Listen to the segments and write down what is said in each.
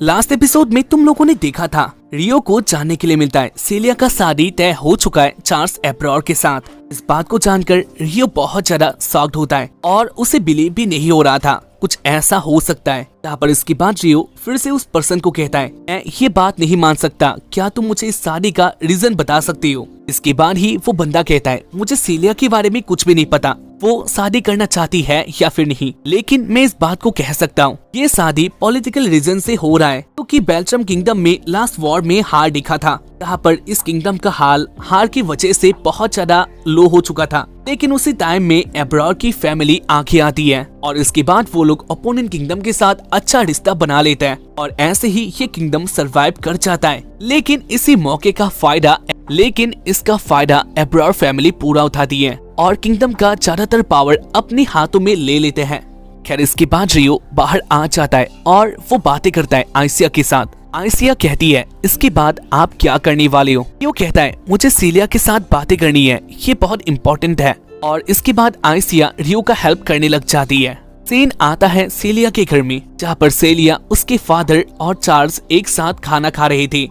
Last episode में तुम लोगों ने देखा था रियो को जानने के लिए मिलता है सेलिया का शादी तय हो चुका है चार्ल्स एब्रॉड के साथ। इस बात को जानकर रियो बहुत ज्यादा शॉक्ड होता है और उसे बिलीव भी नहीं हो रहा था कुछ ऐसा हो सकता है। यहाँ पर इसके बाद रियो फिर से उस पर्सन को कहता है मैं ये बात नहीं मान सकता, क्या तुम मुझे इस शादी का रीजन बता सकती हो। इसके बाद ही वो बंदा कहता है मुझे सेलिया के बारे में कुछ भी नहीं पता, वो शादी करना चाहती है या फिर नहीं, लेकिन मैं इस बात को कह सकता हूँ ये शादी पॉलिटिकल रीजन से हो रहा है क्योंकि बेल्ट्रम किंगडम में लास्ट वॉर में हार दिखा था। यहाँ पर इस किंगडम का हाल हार की वजह से बहुत ज्यादा लो हो चुका था, लेकिन उसी टाइम में एब्रॉड की फैमिली आगे आती है और इसके बाद वो लोग अपोनेंट किंगडम के साथ अच्छा रिश्ता बना लेते हैं और ऐसे ही ये किंगडम सरवाइव कर जाता है। लेकिन इसी मौके का इसका फायदा एब्रॉड फैमिली पूरा उठाती है और किंगडम का ज्यादातर पावर अपने हाथों में ले लेते हैं। खैर इसके बाद रियो बाहर आ जाता है और वो बातें करता है आइसिया के साथ। आइसिया कहती है इसके बाद आप क्या करने वाले हो। रियो कहता है मुझे सेलिया के साथ बातें करनी है, ये बहुत इम्पोर्टेंट है। और इसके बाद आइसिया रियो का हेल्प करने लग जाती है। सीन आता है सेलिया के घर में जहाँ पर सेलिया, उसके फादर और चार्ल्स एक साथ खाना खा रहे थे।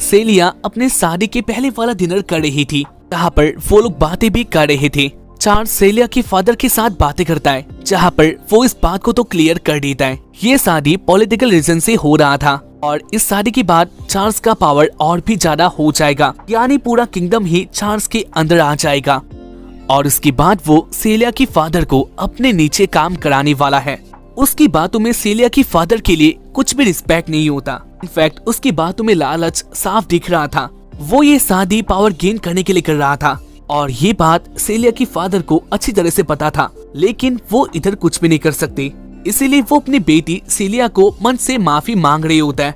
सेलिया अपने शादी के पहले वाला डिनर कर रही थी जहाँ पर वो लोग बातें भी कर रहे थे। चार्ल्स सेलिया के फादर के साथ बातें करता है जहाँ पर वो इस बात को तो क्लियर कर देता है ये शादी पॉलिटिकल रीजन से हो रहा था और इस शादी के बाद चार्ल्स का पावर और भी ज्यादा हो जाएगा, यानी पूरा किंगडम ही चार्ल्स के अंदर आ जाएगा। और इसके बाद वो सेलिया की फादर को अपने नीचे काम कराने वाला है। उसकी बातों में सेलिया की फादर के लिए कुछ भी रिस्पेक्ट नहीं होता, इनफैक्ट उसकी बातों में लालच साफ दिख रहा था। वो ये शादी पावर गेन करने के लिए कर रहा था और ये बात सेलिया की फादर को अच्छी तरह से पता था, लेकिन वो इधर कुछ भी नहीं कर सकते, इसीलिए वो अपनी बेटी सेलिया को मन से माफी मांग रही होता है।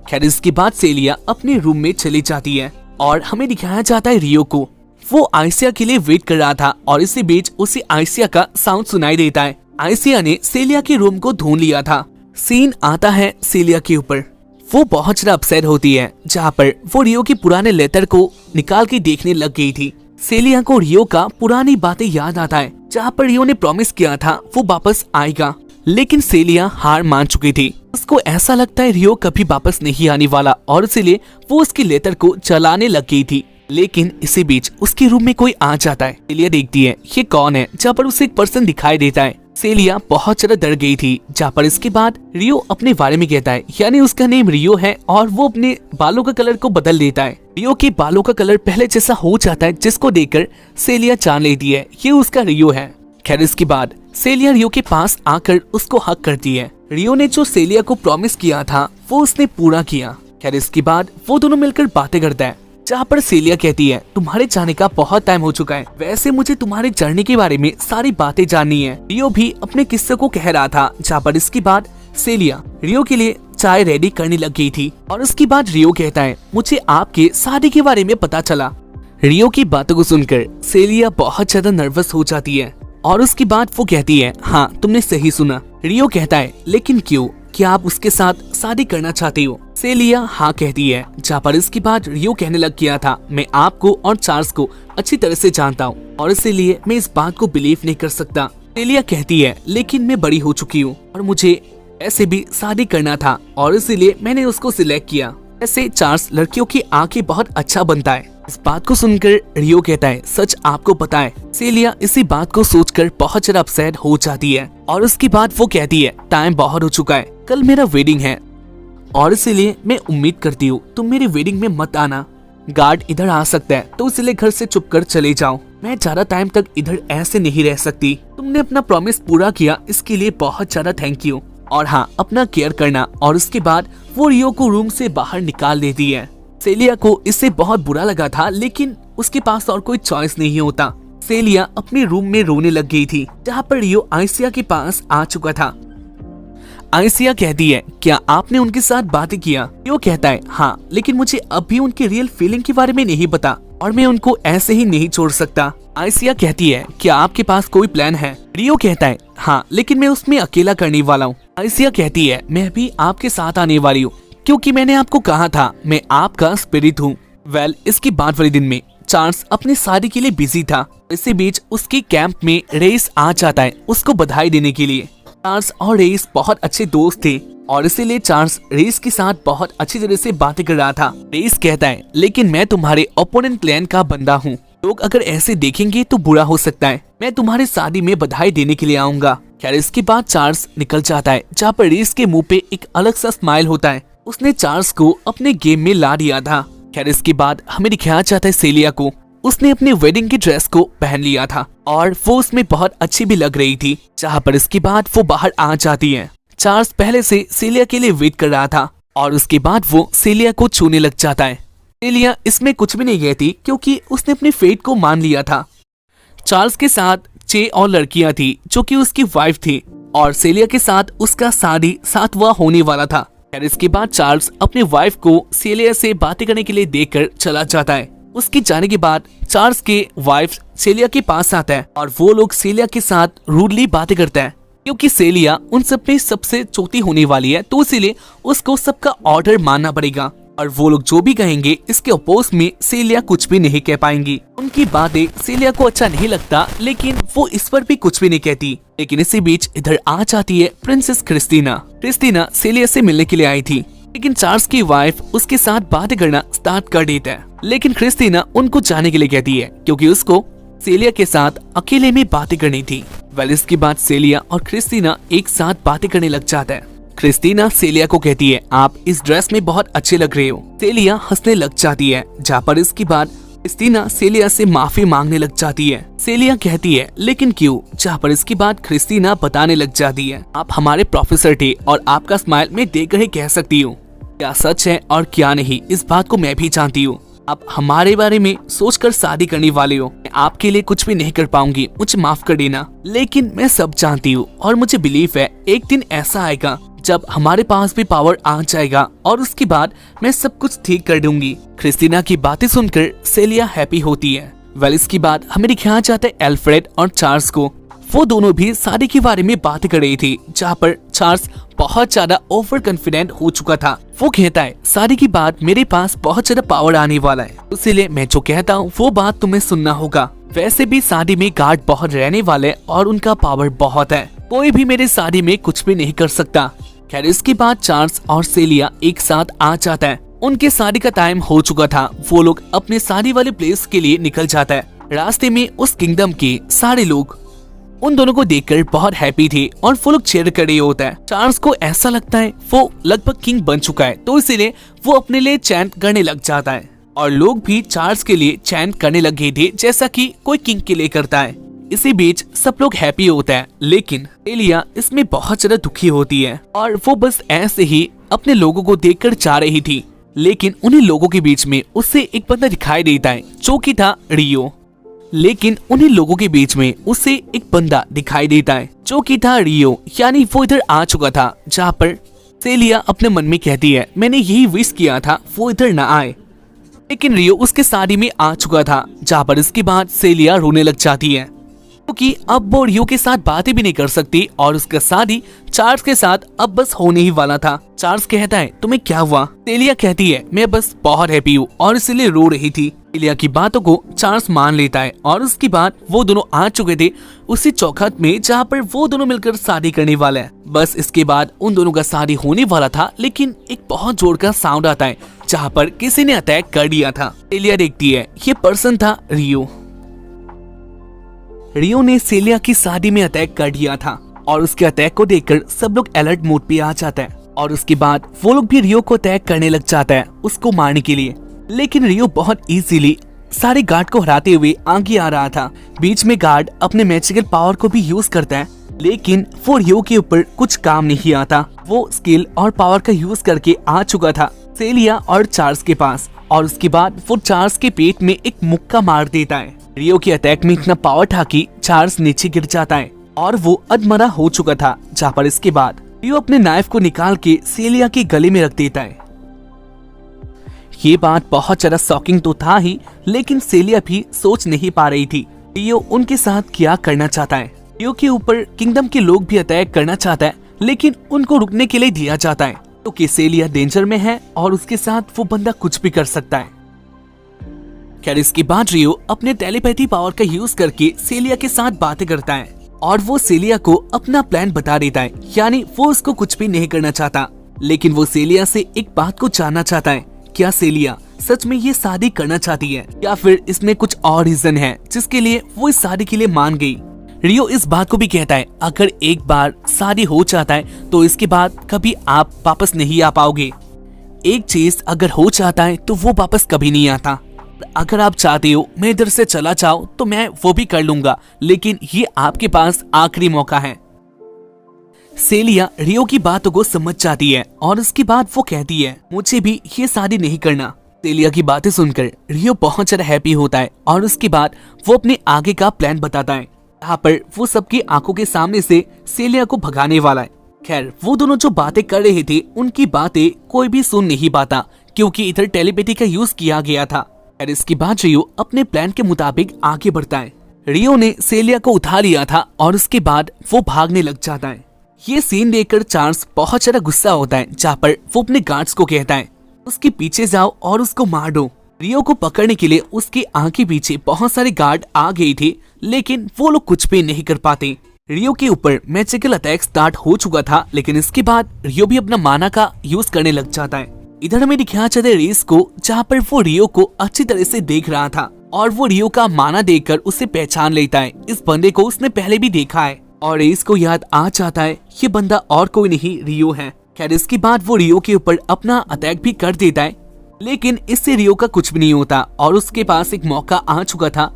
खैर इसके बाद सेलिया अपने रूम में चली जाती है और हमें दिखाया जाता है रियो को। वो आइसिया के लिए वेट कर रहा था और इसी बीच उसे आइसिया का साउंड सुनाई देता है। आइसिया ने सेलिया के रूम को ढूंढ लिया था। सीन आता है सेलिया के ऊपर। वो बहुत ज्यादा अपसेट होती है जहाँ पर वो रियो के पुराने लेटर को निकाल के देखने लग गई थी। सेलिया को रियो का पुरानी बातें याद आता है जहाँ पर रियो ने प्रॉमिस किया था वो वापस आएगा, लेकिन सेलिया हार मान चुकी थी। उसको ऐसा लगता है रियो कभी वापस नहीं आने वाला और इसीलिए वो उसके लेटर को चलाने लग गई थी। लेकिन इसी बीच उसके रूम में कोई आ जाता है। सेलिया देखती है ये कौन है, जहाँ पर उसे एक पर्सन दिखाई देता है। सेलिया बहुत ज्यादा डर गई थी, जहाँ पर इसके बाद रियो अपने बारे में कहता है, यानी उसका नेम रियो है और वो अपने बालों का कलर को बदल देता है। रियो के बालों का कलर पहले जैसा हो जाता है, जिसको देखकर सेलिया जान लेती है ये उसका रियो है। खैर इसके बाद सेलिया रियो के पास आकर उसको हक करती है। रियो ने जो सेलिया को प्रॉमिस किया था वो उसने पूरा किया। खैर इसके बाद वो दोनों मिलकर बातें करता है जहाँ पर सेलिया कहती है तुम्हारे जाने का बहुत टाइम हो चुका है, वैसे मुझे तुम्हारे जर्नी के बारे में सारी बातें जाननी है। रियो भी अपने किस्से को कह रहा था जहाँ पर इसके बाद सेलिया रियो के लिए चाय रेडी करने लग गई थी और उसके बाद रियो कहता है मुझे आपके शादी के बारे में पता चला। रियो की बातों को सुनकर सेलिया बहुत ज्यादा नर्वस हो जाती है और उसके बाद वो कहती है हाँ तुमने सही सुना। रियो कहता है लेकिन क्यों, क्या आप उसके साथ शादी करना चाहती हो। सेलिया हाँ कहती है जहाँ पर इसके बाद रियो कहने लग गया था मैं आपको और चार्ल्स को अच्छी तरह से जानता हूँ और इसीलिए मैं इस बात को बिलीव नहीं कर सकता। सेलिया कहती है लेकिन मैं बड़ी हो चुकी हूँ और मुझे ऐसे भी शादी करना था और इसीलिए मैंने उसको सिलेक्ट किया। ऐसे चार्ल्स लड़कियों की आंखें बहुत अच्छा बनता है। इस बात को सुनकर रियो कहता है सच आपको पता है। सेलिया इसी बात को सोचकर बहुत ज्यादा अपसेट हो जाती है और उसके बाद वो कहती है टाइम बहुत हो चुका है, कल मेरा वेडिंग है और इसीलिए मैं उम्मीद करती हूँ तुम मेरी वेडिंग में मत आना। गार्ड इधर आ सकता है तो इसलिए घर से चुप कर चले जाओ, मैं ज्यादा टाइम तक इधर ऐसे नहीं रह सकती। तुमने अपना प्रॉमिस पूरा किया इसके लिए बहुत ज्यादा थैंक यू और हाँ अपना केयर करना। और उसके बाद वो रियो को रूम से बाहर निकाल देती है। सेलिया को इससे बहुत बुरा लगा था, लेकिन उसके पास और कोई चॉइस नहीं होता। सेलिया अपने रूम में रोने लग गई थी जहाँ पर रियो आइसिया के पास आ चुका था। आइसिया कहती है क्या आपने उनके साथ बातें किया। रियो कहता है हाँ, लेकिन मुझे अब भी उनकी रियल फीलिंग के बारे में नहीं पता और मैं उनको ऐसे ही नहीं छोड़ सकता। आइसिया कहती है क्या आपके पास कोई प्लान है। रियो कहता है हाँ, लेकिन मैं उसमें अकेला करने वाला हूँ। आइसिया कहती है मैं भी आपके साथ आने वाली हूँ क्योंकि मैंने आपको कहा था मैं आपका स्पिरिट हूँ। इसके बाद वाले दिन में चार्ल्स अपनी शादी के लिए बिजी था। इसी बीच उसके कैंप में रेस आ जाता है उसको बधाई देने के लिए। चार्ल्स और रेस बहुत अच्छे दोस्त थे और इसीलिए चार्ल्स रेस के साथ बहुत अच्छी तरह से बातें कर रहा था। रेस कहता है, लेकिन मैं तुम्हारे ओपोनेंट क्लैन का बंदा हूँ, लोग अगर ऐसे देखेंगे तो बुरा हो सकता है, मैं तुम्हारी शादी में बधाई देने के लिए आऊंगा। खैर इसके बाद चार्ल्स निकल जाता है, जहाँ पर रेस के मुंह पे एक अलग सा स्माइल होता है। उसने चार्ल्स को अपने गेम में ला दिया था। खैर इसके बाद हमें दिखाया जाता है सेलिया को। उसने अपने वेडिंग की ड्रेस को पहन लिया था और वो उसमें बहुत अच्छी भी लग रही थी। जहाँ पर इसके बाद वो बाहर आ जाती है। चार्ल्स पहले से सेलिया के लिए वेट कर रहा था और उसके बाद वो सेलिया को छूने लग जाता है। सेलिया इसमें कुछ भी नहीं कहती क्योंकि उसने अपने फेट को मान लिया था। चार्ल्स के साथ 6 और लड़कियां थी जो कि उसकी वाइफ थी और सेलिया के साथ उसका शादी 7वां होने वाला था। खैर इसके बाद चार्ल्स अपने वाइफ को सेलिया से बातें करने के लिए देखकर चला जाता है। उसके जाने के बाद चार्ल्स के वाइफ सेलिया के पास आता है और वो लोग सेलिया के साथ रूडली बातें करते हैं क्योंकि सेलिया उन सब में सबसे छोटी होने वाली है, तो इसीलिए उसको सबका ऑर्डर मानना पड़ेगा और वो लोग जो भी कहेंगे इसके अपोज में सेलिया कुछ भी नहीं कह पाएंगी। उनकी बातें सेलिया को अच्छा नहीं लगता, लेकिन वो इस पर भी कुछ भी नहीं कहती। लेकिन इसी बीच इधर आ जाती है प्रिंसेस क्रिस्टीना। क्रिस्टीना सेलिया से मिलने के लिए आई थी, लेकिन चार्ल्स की वाइफ उसके साथ बातें करना स्टार्ट कर देता है। लेकिन क्रिस्टीना उनको जाने के लिए कहती है क्योंकि उसको सेलिया के साथ अकेले में बातें करनी थी। वेल इसके बाद सेलिया और क्रिस्टीना एक साथ बातें करने लग जाता है। क्रिस्टीना सेलिया को कहती है, आप इस ड्रेस में बहुत अच्छे लग रहे हो। सेलिया हंसने लग जाती है, जहाँ पर इसके बाद क्रिस्टीना सेलिया से माफी मांगने लग जाती है। सेलिया कहती है, लेकिन क्यों? जहाँ पर इसके बाद क्रिस्टीना बताने लग जाती है, आप हमारे प्रोफेसर थे और आपका स्माइल मैं देखकर ही कह सकती हूँ क्या सच है और क्या नहीं, इस बात को मैं भी जानती हूँ। आप हमारे बारे में सोचकर शादी करने वाले हो। मैं आपके लिए कुछ भी नहीं कर पाऊंगी, मुझे माफ कर देना। लेकिन मैं सब जानती हूँ और मुझे बिलीव है एक दिन ऐसा आएगा जब हमारे पास भी पावर आ जाएगा और उसके बाद मैं सब कुछ ठीक कर दूंगी। क्रिस्टीना की बातें सुनकर सेलिया हैप्पी होती है। वेल इसके बाद हमें दिखाया जाता है एल्फ्रेड और चार्ल्स को। वो दोनों भी शादी के बारे में बात कर रही थी, जहाँ पर चार्ल्स बहुत ज्यादा ओवर कॉन्फिडेंट हो चुका था। वो कहता है, शादी की बात मेरे पास बहुत ज्यादा पावर आने वाला है, इसीलिए मैं जो कहता हूँ वो बात तुम्हें सुनना होगा। वैसे भी शादी में गार्ड बहुत रहने वाले और उनका पावर बहुत है, कोई भी मेरे शादी में कुछ भी नहीं कर सकता। खैर इसके बाद चार्ल्स और सेलिया एक साथ आ जाता है। उनके शादी का टाइम हो चुका था। वो लोग अपने शादी वाले प्लेस के लिए निकल जाता है। रास्ते में उस किंगडम के सारे लोग उन दोनों को देखकर बहुत हैप्पी थे और वो लोग चेयर कर रहे होता है। चार्ल्स को ऐसा लगता है वो लगभग किंग बन चुका है, तो इसीलिए वो अपने लिए चैंट करने लग जाता है और लोग भी चार्ल्स के लिए चैंट करने लग गए थे, जैसा कि कोई किंग के लिए करता है। इसी बीच सब लोग हैप्पी होता है, लेकिन सेलिया इसमें बहुत ज्यादा दुखी होती है और वो बस ऐसे ही अपने लोगों को देखकर जा रही थी। लेकिन उन्हीं लोगों के बीच में उससे एक बंदा दिखाई देता है जो कि था रियो। लेकिन उन्हीं लोगों के बीच में उससे एक बंदा दिखाई देता है जो कि था रियो, यानी वो इधर आ चुका था। जहाँ पर सेलिया अपने मन में कहती है, मैंने यही विश किया था वो इधर न आए, लेकिन रियो उसके शादी में आ चुका था। जहाँ पर इसके बाद सेलिया रोने लग जाती है क्योंकि अब वो रियो के साथ बातें भी नहीं कर सकती और उसका शादी चार्ल्स के साथ अब बस होने ही वाला था। चार्ल्स कहता है, तुम्हें क्या हुआ? सेलिया कहती है, मैं बस बहुत हैप्पी हूँ और इसलिए रो रही थी। सेलिया की बातों को चार्ल्स मान लेता है और उसके बाद वो दोनों आ चुके थे उसी चौखट में जहाँ पर वो दोनों मिलकर शादी करने वाले हैं। बस इसके बाद उन दोनों का शादी होने वाला था, लेकिन एक बहुत जोर का साउंड आता है जहाँ पर किसी ने अटैक कर दिया था। सेलिया देखती है ये पर्सन था रियो। रियो ने सेलिया की शादी में अटैक कर दिया था और उसके अटैक को देखकर सब लोग अलर्ट मोड पे आ जाते हैं और उसके बाद वो लोग भी रियो को अटैक करने लग जाता है उसको मारने के लिए। लेकिन रियो बहुत इजीली सारे गार्ड को हराते हुए आगे आ रहा था। बीच में गार्ड अपने मैजिकल पावर को भी यूज करता है, लेकिन वो रियो के ऊपर कुछ काम नहीं आता। वो स्किल और पावर का यूज करके आ चुका था सेलिया और चार्ल्स के पास और उसके बाद वो चार्ल्स के पेट में एक मुक्का मार देता है। रियो के अटैक में इतना पावर था कि चार्ल्स नीचे गिर जाता है और वो अधमरा हो चुका था। जहाँ पर इसके बाद रियो अपने नाइफ को निकाल के सेलिया के गले में रख देता है। ये बात बहुत ज्यादा शॉकिंग तो था ही, लेकिन सेलिया भी सोच नहीं पा रही थी रियो उनके साथ क्या करना चाहता है। रियो के ऊपर किंगडम के लोग भी अटैक करना चाहता है, लेकिन उनको रुकने के लिए दिया जाता है क्योंकि सेलिया डेंजर में है और उसके साथ वो बंदा कुछ भी कर सकता है। खैर इसके बाद रियो अपने टेलीपैथी पावर का यूज करके सेलिया के साथ बातें करता है और वो सेलिया को अपना प्लान बता देता है, यानी वो उसको कुछ भी नहीं करना चाहता, लेकिन वो सेलिया से एक बात को जानना चाहता है, क्या सेलिया सच में ये शादी करना चाहती है या फिर इसमें कुछ और रीजन है जिसके लिए वो इस शादी के लिए मान गई। रियो इस बात को भी कहता है, अगर एक बार शादी हो जाता है तो इसके बाद कभी आप वापस नहीं आ पाओगे। एक चीज अगर हो जाता है तो वो वापस कभी नहीं आता। अगर आप चाहते हो मैं इधर से चला जाऊं तो मैं वो भी कर लूंगा, लेकिन ये आपके पास आखिरी मौका है। सेलिया रियो की बातों को समझ जाती है और उसके बाद वो कहती है, मुझे भी ये शादी नहीं करना। सेलिया की बातें सुनकर रियो बहुत ज्यादा हैप्पी होता है और उसके बाद वो अपने आगे का प्लान बताता है, यहाँ पर वो सबकी आंखों के सामने से सेलिया को भगाने वाला है। खैर वो दोनों जो बातें कर रहे थे उनकी बातें कोई भी सुन नहीं पाता, क्योंकि इधर टेलीपैथी का यूज किया गया था। और इसके बाद रियो अपने प्लान के मुताबिक आगे बढ़ता है। रियो ने सेलिया को उठा लिया था और उसके बाद वो भागने लग जाता है। ये सीन देखकर चार्ल्स बहुत ज्यादा गुस्सा होता है, जहाँ पर वो अपने गार्ड्स को कहता है, उसके पीछे जाओ और उसको मार दो। रियो को पकड़ने के लिए उसके आगे पीछे बहुत सारे गार्ड आ गए थे, लेकिन वो लोग कुछ भी नहीं कर पाते। रियो के ऊपर मैजिकल अटैक स्टार्ट हो चुका था, लेकिन इसके बाद रियो भी अपना माना का यूज करने लग जाता है। इधर हमें दिखाया जाता है रेस को, जहाँ पर वो रियो को अच्छी तरह से देख रहा था और वो रियो का माना देखकर उसे पहचान लेता है। इस बंदे को उसने पहले भी देखा है और रेस को याद आ जाता है ये बंदा और कोई नहीं रियो है। खैर इसके बाद वो रियो के ऊपर अपना अटैक भी कर देता है, लेकिन इससे रियो का कुछ भी नहीं होता और उसके पास एक मौका आ चुका था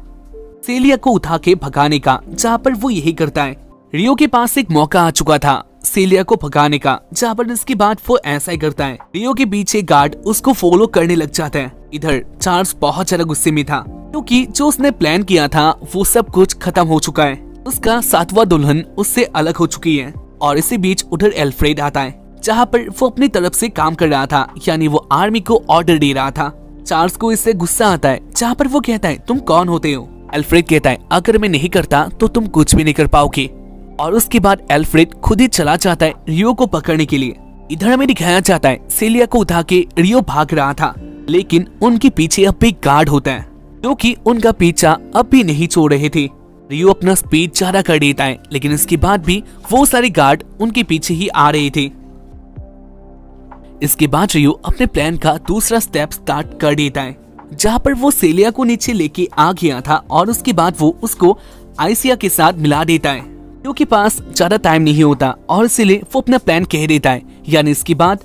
सेलिया को उठा के भगाने का, जहाँ पर वो यही करता है। रियो के पास एक मौका आ चुका था सेलिया को भगाने का, जहाँ पर इसके बाद वो ऐसा ही करता है। रियो के पीछे गार्ड उसको फॉलो करने लग जाता है। इधर चार्ल्स बहुत ज्यादा गुस्से में था, क्योंकि जो उसने प्लान किया था वो सब कुछ खत्म हो चुका है। उसका सातवां दुल्हन उससे अलग हो चुकी है और इसी बीच उधर एल्फ्रेड आता है, जहाँ पर वो अपनी तरफ से काम कर रहा था, यानी वो आर्मी को ऑर्डर दे रहा था। चार्ल्स को इससे गुस्सा आता है, जहाँ पर वो कहता है, तुम कौन होते हो? एल्फ्रेड कहता है, अगर मैं नहीं करता तो तुम कुछ भी नहीं कर पाओगे। और उसके बाद एल्फ्रेड खुद ही चला जाता है रियो को पकड़ने के लिए। इधर हमें दिखाया जाता है सेलिया को उठा के रियो भाग रहा था, लेकिन उनके पीछे अब भी गार्ड होता है, जो कि उनका पीछा अब भी नहीं छोड़ रहे थे। रियो अपना स्पीड ज्यादा कर देता है, लेकिन इसके बाद भी वो सारे गार्ड उनके पीछे ही आ रहे थे। इसके बाद रियो अपने प्लान का दूसरा स्टेप स्टार्ट कर देता है, जहाँ पर वो सेलिया को नीचे लेके आ गया था और उसके बाद वो उसको आइसिया के साथ मिला देता है, क्योंकि पास ज्यादा टाइम नहीं होता और इसीलिए वो अपना प्लान कह देता है। यानी इसके बाद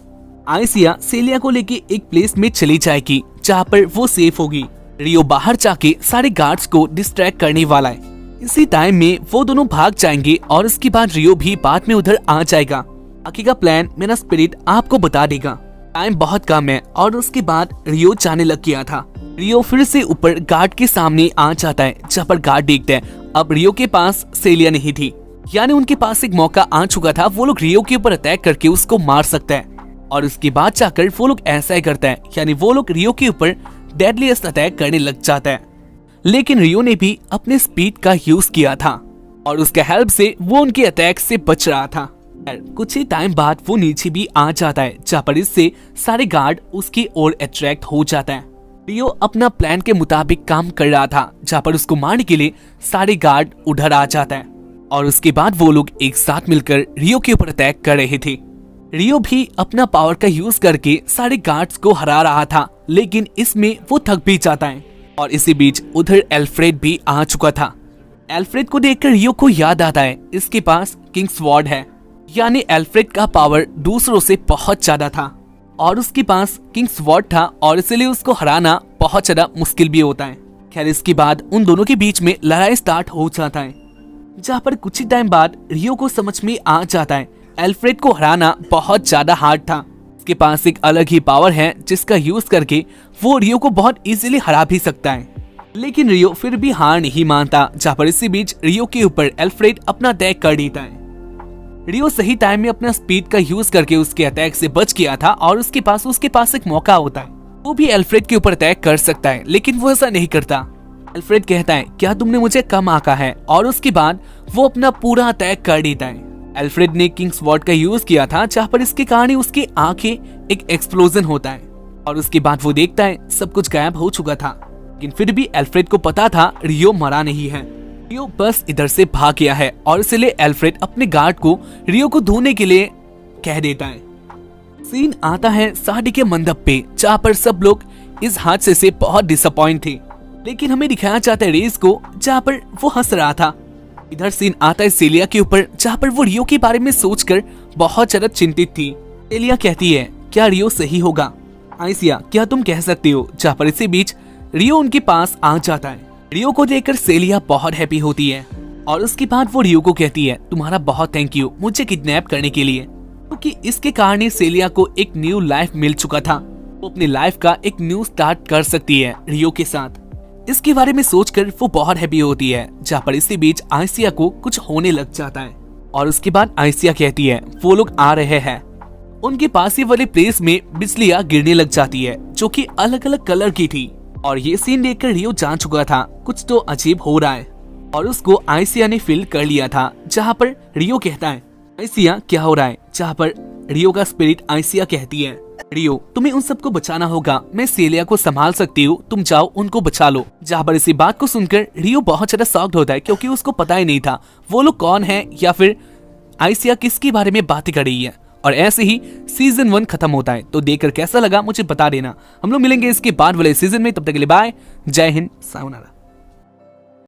आइसिया सेलिया को लेके एक प्लेस में चली जाएगी, जहाँ पर वो सेफ होगी। रियो बाहर जाके सारे गार्ड्स को डिस्ट्रैक्ट करने वाला है। इसी टाइम में वो दोनों भाग जाएंगे और इसके बाद रियो भी बाद में उधर आ जाएगा। बाकी का प्लान मेरा स्पिरिट आपको बता देगा। टाइम बहुत कम है और उसके बाद रियो जाने लग गया था। रियो फिर से ऊपर गार्ड के सामने आ जाता है, जहाँ पर गार्ड देखते हैं अब रियो के पास सेलिया नहीं थी, यानी उनके पास एक मौका आ चुका था। वो लोग रियो के ऊपर अटैक करके उसको मार सकते हैं और उसके बाद जाकर वो लोग ऐसा ही करते हैं, यानी वो लोग रियो के ऊपर डेडलीस्ट अटैक करने लग जाता है। लेकिन रियो ने भी अपने स्पीड का यूज किया था और उसके हेल्प से वो उनके अटैक से बच रहा था। कुछ ही टाइम बाद वो नीचे भी आ जाता है, जहाँ पर इससे सारे गार्ड उसकी ओर अट्रैक्ट हो जाता है। रियो अपना प्लान के मुताबिक काम कर रहा था, जहाँ पर उसको मारने के लिए सारे गार्ड उधर आ जाता है और उसके बाद वो लोग एक साथ मिलकर रियो के ऊपर अटैक कर रहे थे। रियो भी अपना पावर का यूज करके सारे गार्ड्स को हरा रहा था, लेकिन इसमें वो थक भी जाता है और इसी बीच उधर एल्फ्रेड भी आ चुका था। एल्फ्रेड को देखकर रियो को याद आता है इसके पास किंग स्वॉर्ड है, यानी एल्फ्रेड का पावर दूसरों से बहुत ज्यादा था और उसके पास किंग स्वॉर्ड था और इसलिए उसको हराना बहुत ज्यादा मुश्किल भी होता है। खैर इसके बाद उन दोनों के बीच में लड़ाई स्टार्ट हो जाता है, जहाँ पर कुछ ही टाइम बाद रियो को समझ में आ जाता है एल्फ्रेड को हराना बहुत ज्यादा हार्ड था। उसके पास एक अलग ही पावर है जिसका यूज करके वो रियो को बहुत इजीली हरा भी सकता है, लेकिन रियो फिर भी हार नहीं मानता। जहाँ पर इसी बीच रियो के ऊपर एल्फ्रेड अपना अटैक कर देता है। रियो सही टाइम में अपना स्पीड का यूज करके उसके अटैक से बच गया था और उसके पास एक मौका होता है, वो भी एल्फ्रेड के ऊपर अटैक कर सकता है, लेकिन वो ऐसा नहीं करता। एल्फ्रेड कहता है क्या तुमने मुझे कम आंका है, और उसके बाद वो अपना पूरा अटैक कर देता है। एल्फ्रेड ने किंग स्वॉर्ड का यूज किया था, जहाँ पर इसके कारण उसकी आंखें एक एक्सप्लोजन होता है और उसके बाद वो देखता है सब कुछ गायब हो चुका था। लेकिन फिर भी एल्फ्रेड को पता था रियो मरा नहीं है, रियो बस इधर से भाग गया है और इसलिए एल्फ्रेड अपने गार्ड को रियो को ढूंढने के लिए कह देता है। सीन आता है शादी के मंडप पे, जहाँ पर सब लोग इस हादसे से बहुत डिसअपॉइंट थे, लेकिन हमें दिखाया जाता है रेस को, जहाँ पर वो हंस रहा था। इधर सीन आता है सेलिया के ऊपर, जहाँ पर वो रियो के बारे में सोचकर बहुत ज्यादा चिंतित थी। सेलिया कहती है, क्या रियो सही होगा? आइसिया, क्या तुम कह सकती हो? जहाँ पर इसी बीच रियो उनके पास आ जाता है। रियो को देखकर सेलिया बहुत हैप्पी होती है और उसके बाद वो रियो को कहती है, तुम्हारा बहुत थैंक यू मुझे किडनैप करने के लिए, क्योंकि इसके कारण सेलिया को एक न्यू लाइफ मिल चुका था। वो अपनी लाइफ का एक न्यू स्टार्ट कर सकती है रियो के साथ। इसके बारे में सोचकर वो बहुत हैप्पी होती है। जहाँ पर इसी बीच आइसिया को कुछ होने लग जाता है और उसके बाद आइसिया कहती है, वो लोग आ रहे हैं। उनके पास ही वाले प्लेस में बिजलियां गिरने लग जाती है, जो कि अलग अलग कलर की थी। और ये सीन देखकर रियो जान चुका था कुछ तो अजीब हो रहा है और उसको आइसिया ने फील कर लिया था। जहाँ पर रियो कहता है, आइसिया क्या हो रहा है? जहाँ पर रियो का स्पिरिट आइसिया कहती है, रियो तुम्हें उन सबको बचाना होगा, मैं सेलिया को संभाल सकती हूँ, तुम जाओ उनको बचा लो। जहाँ पर इसी बात को सुनकर रियो बहुत ज्यादा शॉक्ड होता है, क्योंकि उसको पता ही नहीं था वो लोग कौन है या फिर आइसिया किसके बारे में बातें कर रही है। और ऐसे ही सीजन 1 खत्म होता है। तो देखकर कैसा लगा मुझे बता देना। हम लोग मिलेंगे इसके बाद वाले सीजन में, तब तक के लिए बाय, जय हिंद, सायोनारा।